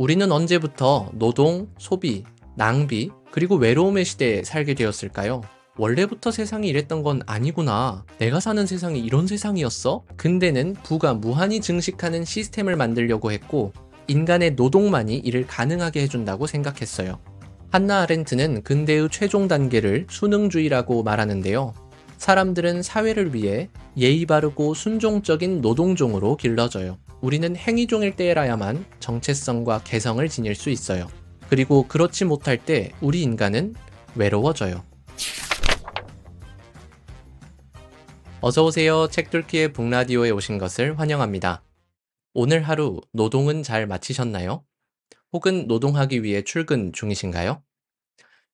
우리는 언제부터 노동, 소비, 낭비, 그리고 외로움의 시대에 살게 되었을까요? 원래부터 세상이 이랬던 건 아니구나. 내가 사는 세상이 이런 세상이었어? 근대는 부가 무한히 증식하는 시스템을 만들려고 했고, 인간의 노동만이 이를 가능하게 해준다고 생각했어요. 한나 아렌트는 근대의 최종 단계를 수능주의라고 말하는데요. 사람들은 사회를 위해 예의 바르고 순종적인 노동종으로 길러져요. 우리는 행위종일 때라야만 정체성과 개성을 지닐 수 있어요. 그리고 그렇지 못할 때 우리 인간은 외로워져요. 어서오세요. 책뚫기의 북라디오에 오신 것을 환영합니다. 오늘 하루 노동은 잘 마치셨나요? 혹은 노동하기 위해 출근 중이신가요?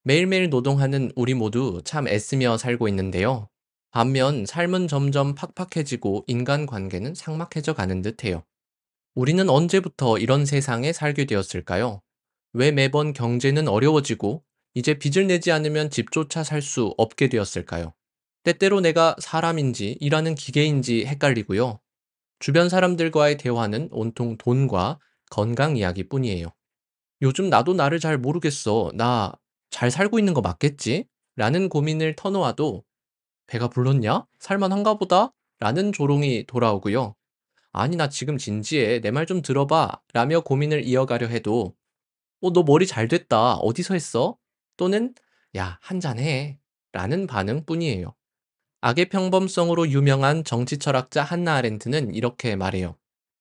매일매일 노동하는 우리 모두 참 애쓰며 살고 있는데요. 반면 삶은 점점 팍팍해지고 인간관계는 삭막해져 가는 듯해요. 우리는 언제부터 이런 세상에 살게 되었을까요? 왜 매번 경제는 어려워지고 이제 빚을 내지 않으면 집조차 살 수 없게 되었을까요? 때때로 내가 사람인지 일하는 기계인지 헷갈리고요. 주변 사람들과의 대화는 온통 돈과 건강 이야기뿐이에요. 요즘 나도 나를 잘 모르겠어. 나 잘 살고 있는 거 맞겠지? 라는 고민을 터놓아도 배가 불렀냐? 살만한가 보다? 라는 조롱이 돌아오고요. 아니, 나 지금 진지해. 내 말 좀 들어봐. 라며 고민을 이어가려 해도, 너 머리 잘 됐다. 어디서 했어? 또는, 야, 한잔 해. 라는 반응뿐이에요. 악의 평범성으로 유명한 정치 철학자 한나 아렌트는 이렇게 말해요.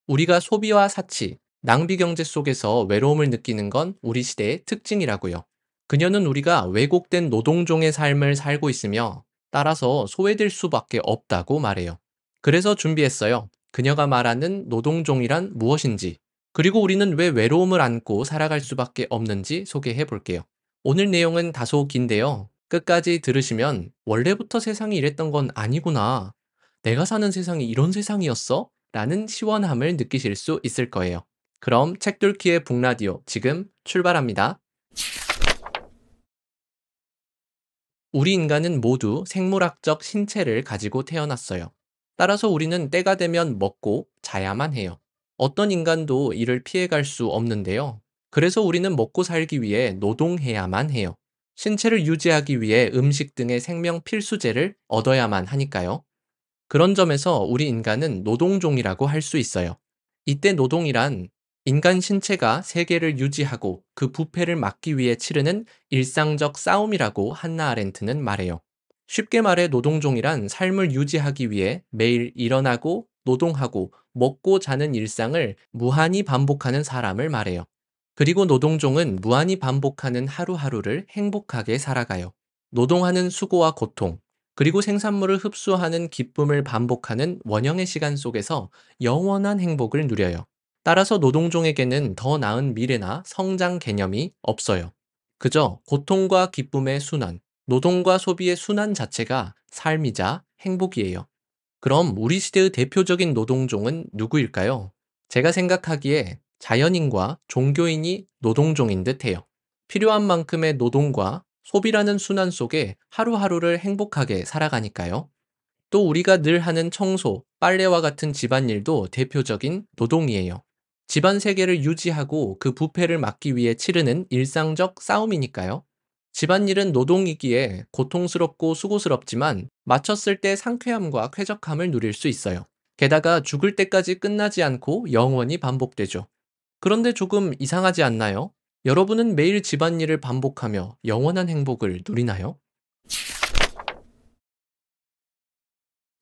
우리가 소비와 사치, 낭비 경제 속에서 외로움을 느끼는 건 우리 시대의 특징이라고요. 그녀는 우리가 왜곡된 노동종의 삶을 살고 있으며 따라서 소외될 수밖에 없다고 말해요. 그래서 준비했어요. 그녀가 말하는 노동종이란 무엇인지, 그리고 우리는 왜 외로움을 안고 살아갈 수밖에 없는지 소개해 볼게요. 오늘 내용은 다소 긴데요. 끝까지 들으시면 원래부터 세상이 이랬던 건 아니구나. 내가 사는 세상이 이런 세상이었어? 라는 시원함을 느끼실 수 있을 거예요. 그럼 책뚫기의 북라디오 지금 출발합니다. 우리 인간은 모두 생물학적 신체를 가지고 태어났어요. 따라서 우리는 때가 되면 먹고 자야만 해요. 어떤 인간도 이를 피해갈 수 없는데요. 그래서 우리는 먹고 살기 위해 노동해야만 해요. 신체를 유지하기 위해 음식 등의 생명 필수제를 얻어야만 하니까요. 그런 점에서 우리 인간은 노동종이라고 할 수 있어요. 이때 노동이란 인간 신체가 세계를 유지하고 그 부패를 막기 위해 치르는 일상적 싸움이라고 한나 아렌트는 말해요. 쉽게 말해 노동종이란 삶을 유지하기 위해 매일 일어나고 노동하고 먹고 자는 일상을 무한히 반복하는 사람을 말해요. 그리고 노동종은 무한히 반복하는 하루하루를 행복하게 살아가요. 노동하는 수고와 고통, 그리고 생산물을 흡수하는 기쁨을 반복하는 원형의 시간 속에서 영원한 행복을 누려요. 따라서 노동종에게는 더 나은 미래나 성장 개념이 없어요. 그저 고통과 기쁨의 순환, 노동과 소비의 순환 자체가 삶이자 행복이에요. 그럼 우리 시대의 대표적인 노동종은 누구일까요? 제가 생각하기에 자연인과 종교인이 노동종인 듯해요. 필요한 만큼의 노동과 소비라는 순환 속에 하루하루를 행복하게 살아가니까요. 또 우리가 늘 하는 청소, 빨래와 같은 집안일도 대표적인 노동이에요. 집안 세계를 유지하고 그 부패를 막기 위해 치르는 일상적 싸움이니까요. 집안일은 노동이기에 고통스럽고 수고스럽지만 마쳤을 때 상쾌함과 쾌적함을 누릴 수 있어요. 게다가 죽을 때까지 끝나지 않고 영원히 반복되죠. 그런데 조금 이상하지 않나요? 여러분은 매일 집안일을 반복하며 영원한 행복을 누리나요?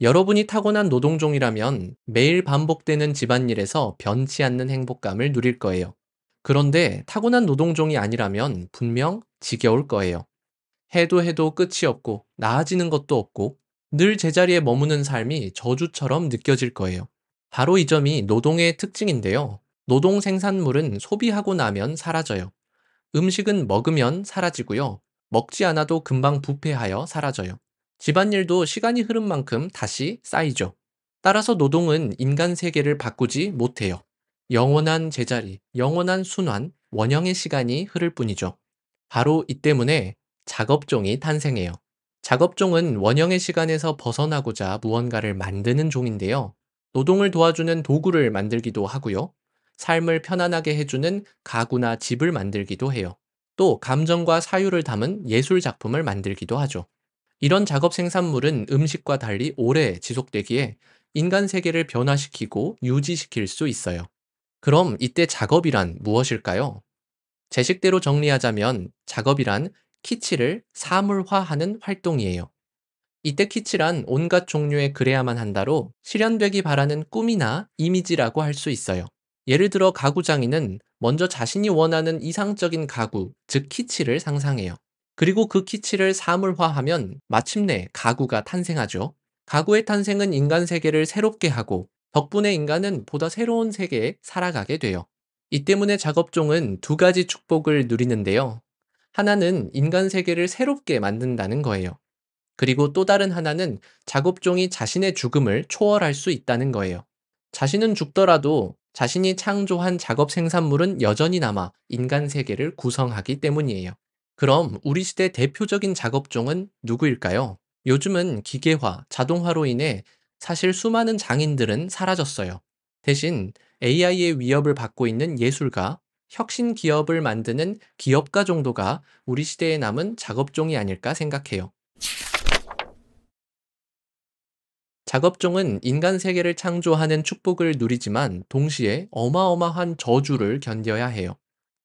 여러분이 타고난 노동종이라면 매일 반복되는 집안일에서 변치 않는 행복감을 누릴 거예요. 그런데 타고난 노동종이 아니라면 분명 지겨울 거예요. 해도 해도 끝이 없고 나아지는 것도 없고 늘 제자리에 머무는 삶이 저주처럼 느껴질 거예요. 바로 이 점이 노동의 특징인데요. 노동 생산물은 소비하고 나면 사라져요. 음식은 먹으면 사라지고요. 먹지 않아도 금방 부패하여 사라져요. 집안일도 시간이 흐른 만큼 다시 쌓이죠. 따라서 노동은 인간 세계를 바꾸지 못해요. 영원한 제자리, 영원한 순환, 원형의 시간이 흐를 뿐이죠. 바로 이 때문에 작업종이 탄생해요. 작업종은 원형의 시간에서 벗어나고자 무언가를 만드는 종인데요. 노동을 도와주는 도구를 만들기도 하고요. 삶을 편안하게 해주는 가구나 집을 만들기도 해요. 또 감정과 사유를 담은 예술 작품을 만들기도 하죠. 이런 작업 생산물은 음식과 달리 오래 지속되기에 인간 세계를 변화시키고 유지시킬 수 있어요. 그럼 이때 작업이란 무엇일까요? 제 식대로 정리하자면 작업이란 키치를 사물화하는 활동이에요. 이때 키치란 온갖 종류의 그래야만 한다로 실현되기 바라는 꿈이나 이미지라고 할 수 있어요. 예를 들어 가구 장인은 먼저 자신이 원하는 이상적인 가구, 즉 키치를 상상해요. 그리고 그 키치를 사물화하면 마침내 가구가 탄생하죠. 가구의 탄생은 인간 세계를 새롭게 하고 덕분에 인간은 보다 새로운 세계에 살아가게 돼요. 이 때문에 작업종은 두 가지 축복을 누리는데요. 하나는 인간 세계를 새롭게 만든다는 거예요. 그리고 또 다른 하나는 작업종이 자신의 죽음을 초월할 수 있다는 거예요. 자신은 죽더라도 자신이 창조한 작업 생산물은 여전히 남아 인간 세계를 구성하기 때문이에요. 그럼 우리 시대 대표적인 작업종은 누구일까요? 요즘은 기계화, 자동화로 인해 사실 수많은 장인들은 사라졌어요. 대신 AI의 위협을 받고 있는 예술가, 혁신 기업을 만드는 기업가 정도가 우리 시대에 남은 작업종이 아닐까 생각해요. 작업종은 인간 세계를 창조하는 축복을 누리지만 동시에 어마어마한 저주를 견뎌야 해요.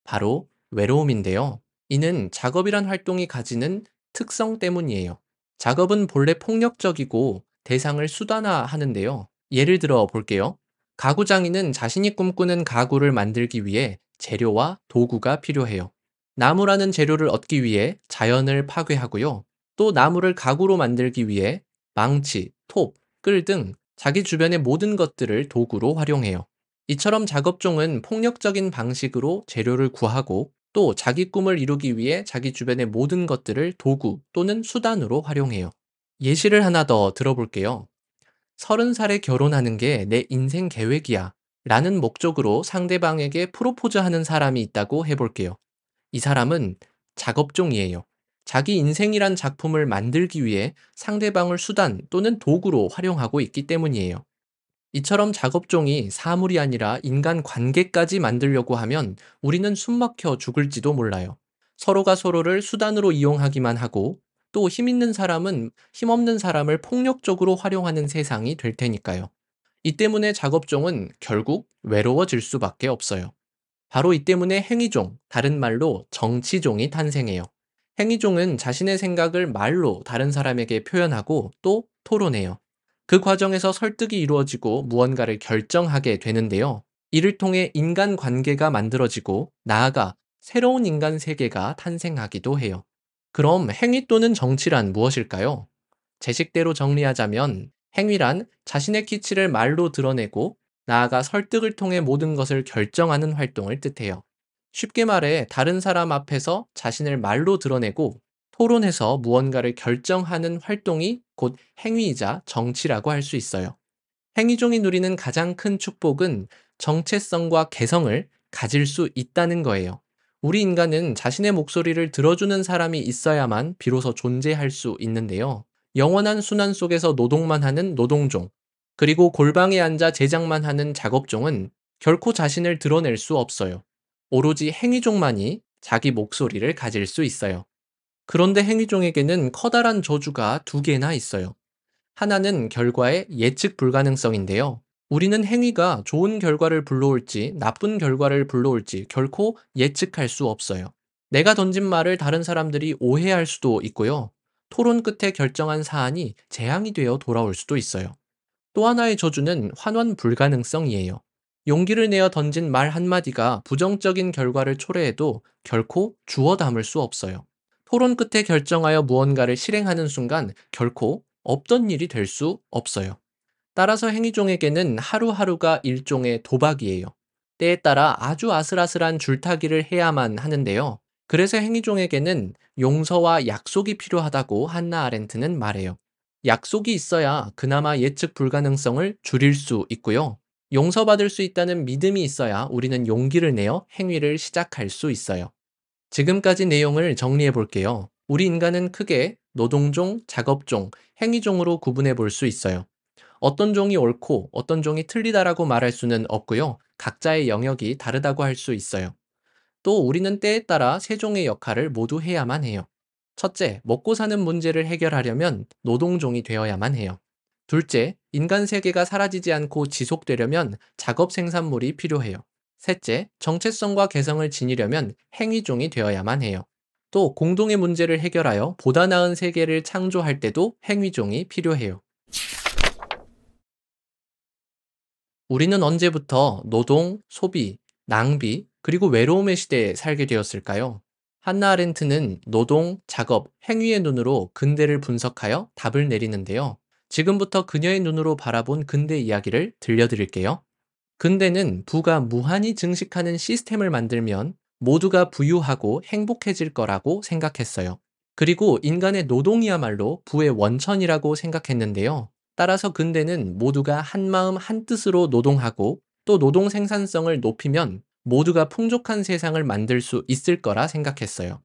바로 외로움인데요. 이는 작업이란 활동이 가지는 특성 때문이에요. 작업은 본래 폭력적이고 대상을 수단화하는데요. 예를 들어 볼게요. 가구장인은 자신이 꿈꾸는 가구를 만들기 위해 재료와 도구가 필요해요. 나무라는 재료를 얻기 위해 자연을 파괴하고요. 또 나무를 가구로 만들기 위해 망치, 톱, 끌 등 자기 주변의 모든 것들을 도구로 활용해요. 이처럼 작업종은 폭력적인 방식으로 재료를 구하고 또 자기 꿈을 이루기 위해 자기 주변의 모든 것들을 도구 또는 수단으로 활용해요. 예시를 하나 더 들어볼게요. 30살에 결혼하는 게 내 인생 계획이야. 라는 목적으로 상대방에게 프로포즈하는 사람이 있다고 해볼게요. 이 사람은 작업종이에요. 자기 인생이란 작품을 만들기 위해 상대방을 수단 또는 도구로 활용하고 있기 때문이에요. 이처럼 작업종이 사물이 아니라 인간 관계까지 만들려고 하면 우리는 숨막혀 죽을지도 몰라요. 서로가 서로를 수단으로 이용하기만 하고 또 힘 있는 사람은 힘없는 사람을 폭력적으로 활용하는 세상이 될 테니까요. 이 때문에 작업종은 결국 외로워질 수밖에 없어요. 바로 이 때문에 행위종, 다른 말로 정치종이 탄생해요. 행위종은 자신의 생각을 말로 다른 사람에게 표현하고 또 토론해요. 그 과정에서 설득이 이루어지고 무언가를 결정하게 되는데요. 이를 통해 인간 관계가 만들어지고 나아가 새로운 인간 세계가 탄생하기도 해요. 그럼 행위 또는 정치란 무엇일까요? 제 식대로 정리하자면 행위란 자신의 키치를 말로 드러내고 나아가 설득을 통해 모든 것을 결정하는 활동을 뜻해요. 쉽게 말해 다른 사람 앞에서 자신을 말로 드러내고 토론해서 무언가를 결정하는 활동이 곧 행위이자 정치라고 할 수 있어요. 행위종이 누리는 가장 큰 축복은 정체성과 개성을 가질 수 있다는 거예요. 우리 인간은 자신의 목소리를 들어주는 사람이 있어야만 비로소 존재할 수 있는데요. 영원한 순환 속에서 노동만 하는 노동종, 그리고 골방에 앉아 제작만 하는 작업종은 결코 자신을 드러낼 수 없어요. 오로지 행위종만이 자기 목소리를 가질 수 있어요. 그런데 행위종에게는 커다란 저주가 두 개나 있어요. 하나는 결과의 예측 불가능성인데요. 우리는 행위가 좋은 결과를 불러올지 나쁜 결과를 불러올지 결코 예측할 수 없어요. 내가 던진 말을 다른 사람들이 오해할 수도 있고요. 토론 끝에 결정한 사안이 재앙이 되어 돌아올 수도 있어요. 또 하나의 저주는 환원 불가능성이에요. 용기를 내어 던진 말 한마디가 부정적인 결과를 초래해도 결코 주워 담을 수 없어요. 토론 끝에 결정하여 무언가를 실행하는 순간 결코 없던 일이 될 수 없어요. 따라서 행위종에게는 하루하루가 일종의 도박이에요. 때에 따라 아주 아슬아슬한 줄타기를 해야만 하는데요. 그래서 행위종에게는 용서와 약속이 필요하다고 한나 아렌트는 말해요. 약속이 있어야 그나마 예측 불가능성을 줄일 수 있고요. 용서받을 수 있다는 믿음이 있어야 우리는 용기를 내어 행위를 시작할 수 있어요. 지금까지 내용을 정리해 볼게요. 우리 인간은 크게 노동종, 작업종, 행위종으로 구분해 볼 수 있어요. 어떤 종이 옳고 어떤 종이 틀리다라고 말할 수는 없고요. 각자의 영역이 다르다고 할 수 있어요. 또 우리는 때에 따라 세 종의 역할을 모두 해야만 해요. 첫째, 먹고 사는 문제를 해결하려면 노동종이 되어야만 해요. 둘째, 인간 세계가 사라지지 않고 지속되려면 작업 생산물이 필요해요. 셋째, 정체성과 개성을 지니려면 행위종이 되어야만 해요. 또 공동의 문제를 해결하여 보다 나은 세계를 창조할 때도 행위종이 필요해요. 우리는 언제부터 노동, 소비, 낭비, 그리고 외로움의 시대에 살게 되었을까요? 한나 아렌트는 노동, 작업, 행위의 눈으로 근대를 분석하여 답을 내리는데요. 지금부터 그녀의 눈으로 바라본 근대 이야기를 들려드릴게요. 근대는 부가 무한히 증식하는 시스템을 만들면 모두가 부유하고 행복해질 거라고 생각했어요. 그리고 인간의 노동이야말로 부의 원천이라고 생각했는데요. 따라서 근대는 모두가 한마음 한뜻으로 노동하고 또 노동 생산성을 높이면 모두가 풍족한 세상을 만들 수 있을 거라 생각했어요.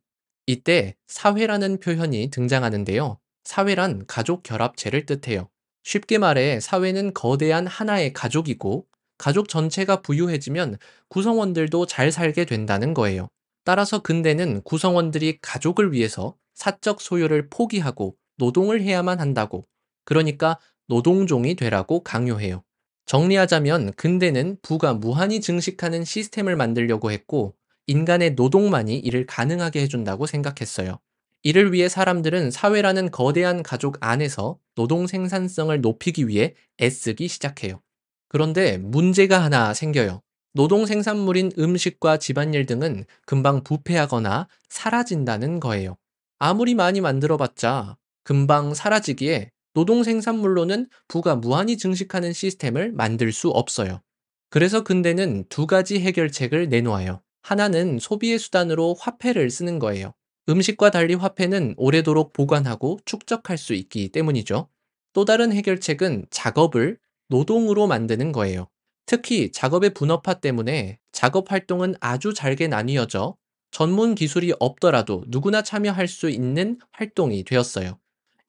이때 사회라는 표현이 등장하는데요. 사회란 가족 결합체를 뜻해요. 쉽게 말해 사회는 거대한 하나의 가족이고 가족 전체가 부유해지면 구성원들도 잘 살게 된다는 거예요. 따라서 근대는 구성원들이 가족을 위해서 사적 소유를 포기하고 노동을 해야만 한다고, 그러니까 노동종이 되라고 강요해요. 정리하자면 근대는 부가 무한히 증식하는 시스템을 만들려고 했고 인간의 노동만이 이를 가능하게 해준다고 생각했어요. 이를 위해 사람들은 사회라는 거대한 가족 안에서 노동 생산성을 높이기 위해 애쓰기 시작해요. 그런데 문제가 하나 생겨요. 노동 생산물인 음식과 집안일 등은 금방 부패하거나 사라진다는 거예요. 아무리 많이 만들어봤자 금방 사라지기에 노동 생산물로는 부가 무한히 증식하는 시스템을 만들 수 없어요. 그래서 근대는 두 가지 해결책을 내놓아요. 하나는 소비의 수단으로 화폐를 쓰는 거예요. 음식과 달리 화폐는 오래도록 보관하고 축적할 수 있기 때문이죠. 또 다른 해결책은 작업을 노동으로 만드는 거예요. 특히 작업의 분업화 때문에 작업 활동은 아주 잘게 나뉘어져 전문 기술이 없더라도 누구나 참여할 수 있는 활동이 되었어요.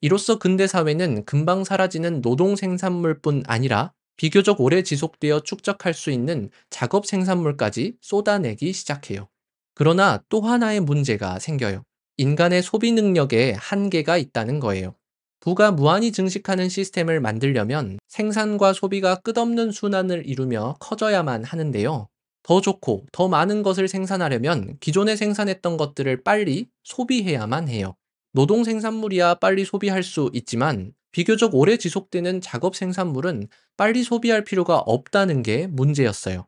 이로써 근대 사회는 금방 사라지는 노동 생산물뿐 아니라 비교적 오래 지속되어 축적할 수 있는 작업 생산물까지 쏟아내기 시작해요. 그러나 또 하나의 문제가 생겨요. 인간의 소비 능력에 한계가 있다는 거예요. 부가 무한히 증식하는 시스템을 만들려면 생산과 소비가 끝없는 순환을 이루며 커져야만 하는데요. 더 좋고 더 많은 것을 생산하려면 기존에 생산했던 것들을 빨리 소비해야만 해요. 노동 생산물이야 빨리 소비할 수 있지만 비교적 오래 지속되는 작업 생산물은 빨리 소비할 필요가 없다는 게 문제였어요.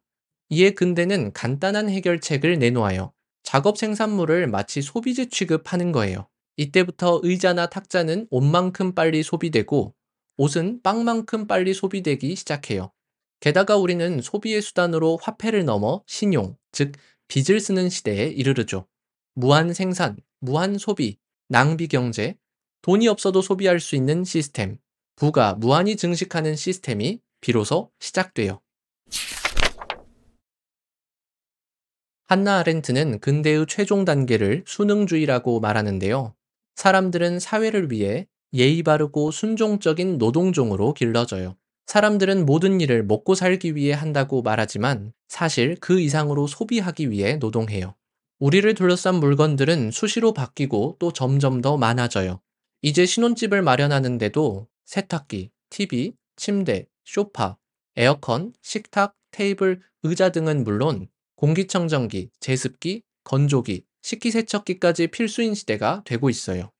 이에 근대는 간단한 해결책을 내놓아요. 작업 생산물을 마치 소비재 취급하는 거예요. 이때부터 의자나 탁자는 옷만큼 빨리 소비되고 옷은 빵만큼 빨리 소비되기 시작해요. 게다가 우리는 소비의 수단으로 화폐를 넘어 신용, 즉 빚을 쓰는 시대에 이르르죠. 무한 생산, 무한 소비, 낭비 경제, 돈이 없어도 소비할 수 있는 시스템, 부가 무한히 증식하는 시스템이 비로소 시작돼요. 한나 아렌트는 근대의 최종 단계를 수능주의라고 말하는데요. 사람들은 사회를 위해 예의 바르고 순종적인 노동종으로 길러져요. 사람들은 모든 일을 먹고 살기 위해 한다고 말하지만 사실 그 이상으로 소비하기 위해 노동해요. 우리를 둘러싼 물건들은 수시로 바뀌고 또 점점 더 많아져요. 이제 신혼집을 마련하는데도 세탁기, TV, 침대, 소파, 에어컨, 식탁, 테이블, 의자 등은 물론 공기청정기, 제습기, 건조기, 식기세척기까지 필수인 시대가 되고 있어요.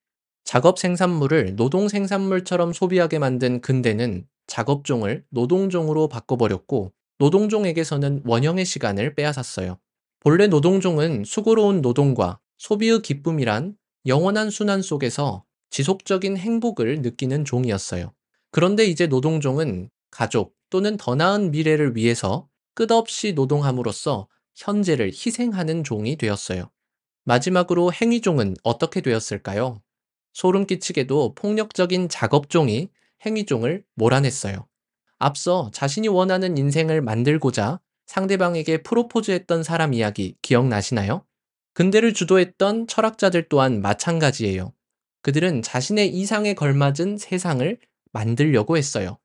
작업 생산물을 노동 생산물처럼 소비하게 만든 근대는 작업종을 노동종으로 바꿔버렸고 노동종에게서는 원형의 시간을 빼앗았어요. 본래 노동종은 수고로운 노동과 소비의 기쁨이란 영원한 순환 속에서 지속적인 행복을 느끼는 종이었어요. 그런데 이제 노동종은 가족 또는 더 나은 미래를 위해서 끝없이 노동함으로써 현재를 희생하는 종이 되었어요. 마지막으로 행위종은 어떻게 되었을까요? 소름 끼치게도 폭력적인 작업종이 행위종을 몰아냈어요. 앞서 자신이 원하는 인생을 만들고자 상대방에게 프로포즈했던 사람 이야기 기억나시나요? 근대를 주도했던 철학자들 또한 마찬가지예요. 그들은 자신의 이상에 걸맞은 세상을 만들려고 했어요.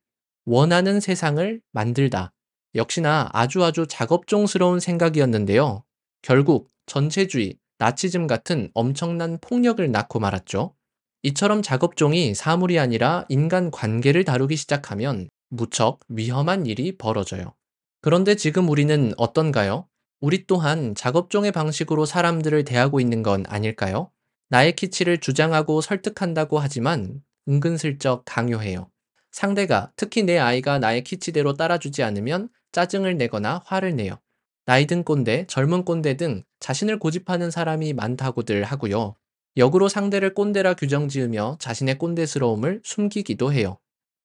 원하는 세상을 만들다. 역시나 아주 작업종스러운 생각이었는데요. 결국 전체주의, 나치즘 같은 엄청난 폭력을 낳고 말았죠. 이처럼 작업종이 사물이 아니라 인간 관계를 다루기 시작하면 무척 위험한 일이 벌어져요. 그런데 지금 우리는 어떤가요? 우리 또한 작업종의 방식으로 사람들을 대하고 있는 건 아닐까요? 나의 키치를 주장하고 설득한다고 하지만 은근슬쩍 강요해요. 상대가, 특히 내 아이가 나의 키치대로 따라주지 않으면 짜증을 내거나 화를 내요. 나이 든 꼰대, 젊은 꼰대 등 자신을 고집하는 사람이 많다고들 하고요. 역으로 상대를 꼰대라 규정 지으며 자신의 꼰대스러움을 숨기기도 해요.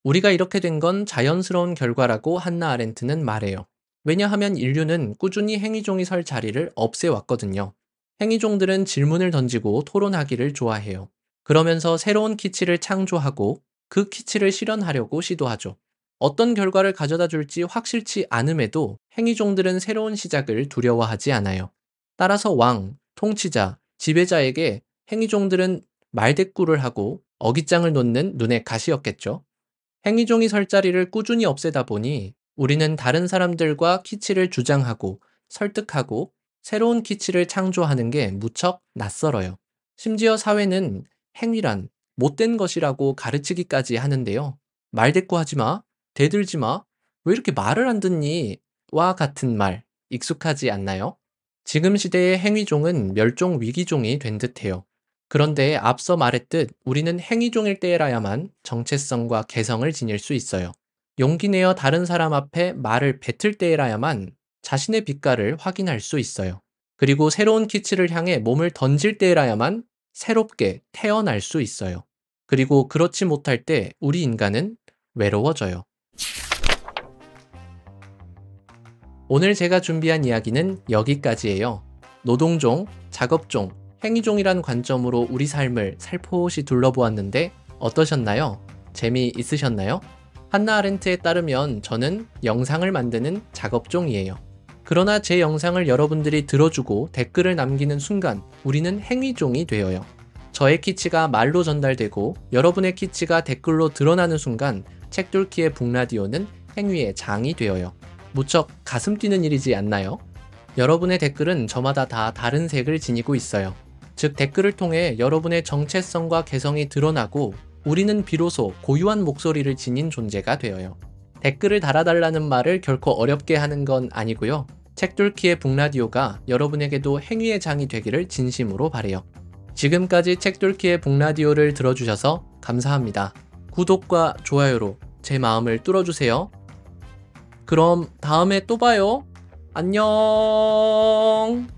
우리가 이렇게 된 건 자연스러운 결과라고 한나 아렌트는 말해요. 왜냐하면 인류는 꾸준히 행위종이 설 자리를 없애왔거든요. 행위종들은 질문을 던지고 토론하기를 좋아해요. 그러면서 새로운 키치를 창조하고 그 키치를 실현하려고 시도하죠. 어떤 결과를 가져다 줄지 확실치 않음에도 행위종들은 새로운 시작을 두려워하지 않아요. 따라서 왕, 통치자, 지배자에게 행위종들은 말대꾸를 하고 어깃장을 놓는 눈의 가시였겠죠. 행위종이 설 자리를 꾸준히 없애다 보니 우리는 다른 사람들과 키치를 주장하고 설득하고 새로운 키치를 창조하는 게 무척 낯설어요. 심지어 사회는 행위란 못된 것이라고 가르치기까지 하는데요. 말대꾸하지 마, 대들지 마, 왜 이렇게 말을 안 듣니? 와 같은 말 익숙하지 않나요? 지금 시대의 행위종은 멸종 위기종이 된 듯해요. 그런데 앞서 말했듯 우리는 행위종일 때라야만 정체성과 개성을 지닐 수 있어요. 용기 내어 다른 사람 앞에 말을 뱉을 때라야만 자신의 빛깔을 확인할 수 있어요. 그리고 새로운 키치를 향해 몸을 던질 때라야만 새롭게 태어날 수 있어요. 그리고 그렇지 못할 때 우리 인간은 외로워져요. 오늘 제가 준비한 이야기는 여기까지예요. 노동종, 작업종, 행위종이란 관점으로 우리 삶을 살포시 둘러보았는데 어떠셨나요? 재미있으셨나요? 한나 아렌트에 따르면 저는 영상을 만드는 작업종이에요. 그러나 제 영상을 여러분들이 들어주고 댓글을 남기는 순간 우리는 행위종이 되어요. 저의 키치가 말로 전달되고 여러분의 키치가 댓글로 드러나는 순간 책돌키의 북라디오는 행위의 장이 되어요. 무척 가슴 뛰는 일이지 않나요? 여러분의 댓글은 저마다 다 다른 색을 지니고 있어요. 즉 댓글을 통해 여러분의 정체성과 개성이 드러나고 우리는 비로소 고유한 목소리를 지닌 존재가 되어요. 댓글을 달아달라는 말을 결코 어렵게 하는 건 아니고요. 책돌키의 북라디오가 여러분에게도 행위의 장이 되기를 진심으로 바래요. 지금까지 책돌키의 북라디오를 들어주셔서 감사합니다. 구독과 좋아요로 제 마음을 뚫어주세요. 그럼 다음에 또 봐요. 안녕.